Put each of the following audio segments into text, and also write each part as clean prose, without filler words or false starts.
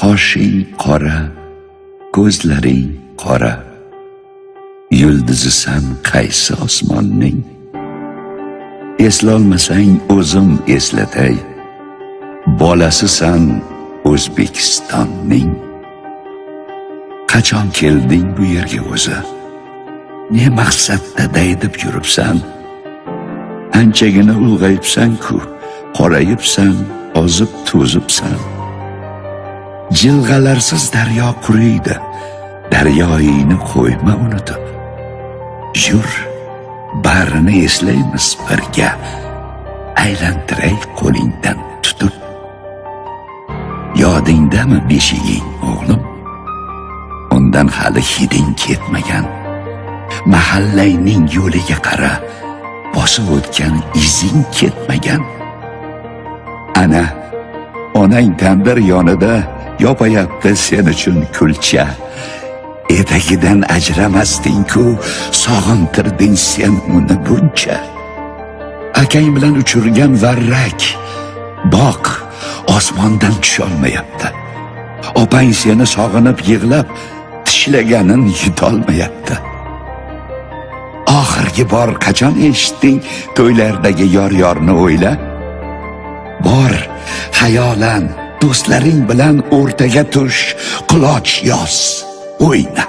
qoshing qora, ko'zlaring qora. Yuldizisan qaysi osmonning? Eslolmasang o'zim eslatay. Bolasisan O'zbekistonning. Qachon kelding bu yerga o'zi? Ne maqsadda daydib yuribsan? Anchagina ulg'ayibsan-ku, qorayibsan, ozib to'zibsan. Jilg'alarsiz daryo quriydi, daryoyingni qo'yma unutib. Yur, barini eslaymiz birga, aylantiray qo'lingdan tutib. Yodingdami beshiging o'g'lim? Undan hali hiding ketmagan. Mahallangning yo'liga qara, bosib o'tgan izing ketmagan. Ana, onang tandir yonida yopayapti sen uchun kulcha. Etagidan ajramasding-ku, sog'intirding sen uni buncha. Akang bilan uchirgan varrak, boq, osmondan tusholmayapti. Opang seni sog'inib yig'lab, tishlaganin yutolmayapti. Oxirgi bor qachon eshitding to'ylardagi yor-yorni o'yla? Bor, xayolan do'stlaring bilan o'rtaga tush, quloch yoz, o'yna.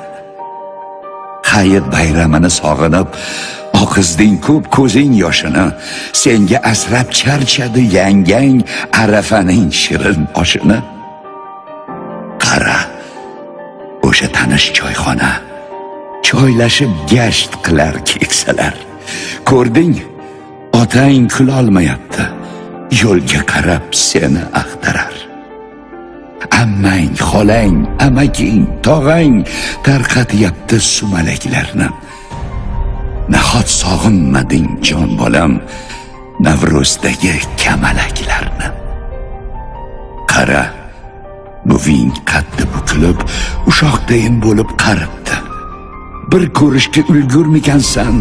Hayit bayramini sog'inib, oqizding ko'p ko'zing yoshini, senga asrab charchadi yangang Arafaning shirin oshini. Qara, o'sha tanish choyxona, choylashib gasht qilar keksalar. Ko'rding, otang kulolmayapti, yo'lga qarab seni axtarar. Ammang, xolang, amaking, tog'ang tarqatyapti sumalaklarni. Nahot sog'inmading jon bolam Navro'zdagi kamalaklarni? Qara, buving qaddi bukilib, ushoqdayin bo'lib qaribdi. Bir ko'rishga ulgurmikansan,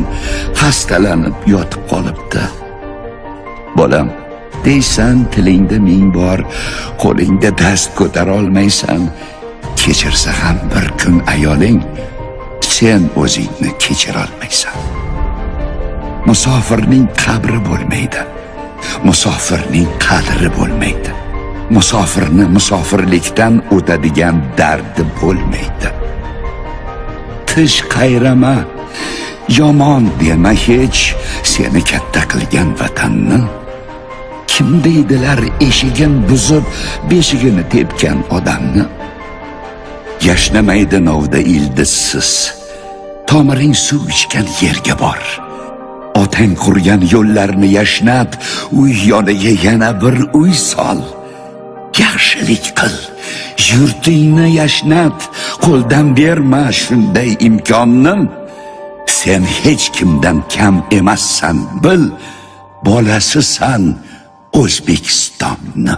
xastalanib yotib qolibdi. Bolam, deysan tilingda ming bor, qo'lingda dast ko'tara olmaysan. Kechirsa ham bir kun ayoling, sen o'zingni kechira olmaysan. Musofirning qabri bo'lmaydi, musofirning qadri bo'lmaydi. Musofirni musofirlikdan o'tadigan dardi bo'lmaydi. Tish qayrama, yomon dema hech seni katta qilgan vatanni. Kim deydilar eshigin buzib, beshigini tepgan odamni? Yashnamaydi novda ildizsiz, tomiring suv ichgan yerga bor. Otang qurgan yo'llarni yashnab, uy yoniga yana bir uy sol. Yaxshilik qil, yurtingni yashnat, qo'ldan berma shunday imkonni. Sen hech kimdan kam emassan, bil, bolasisan O'zbekistonni.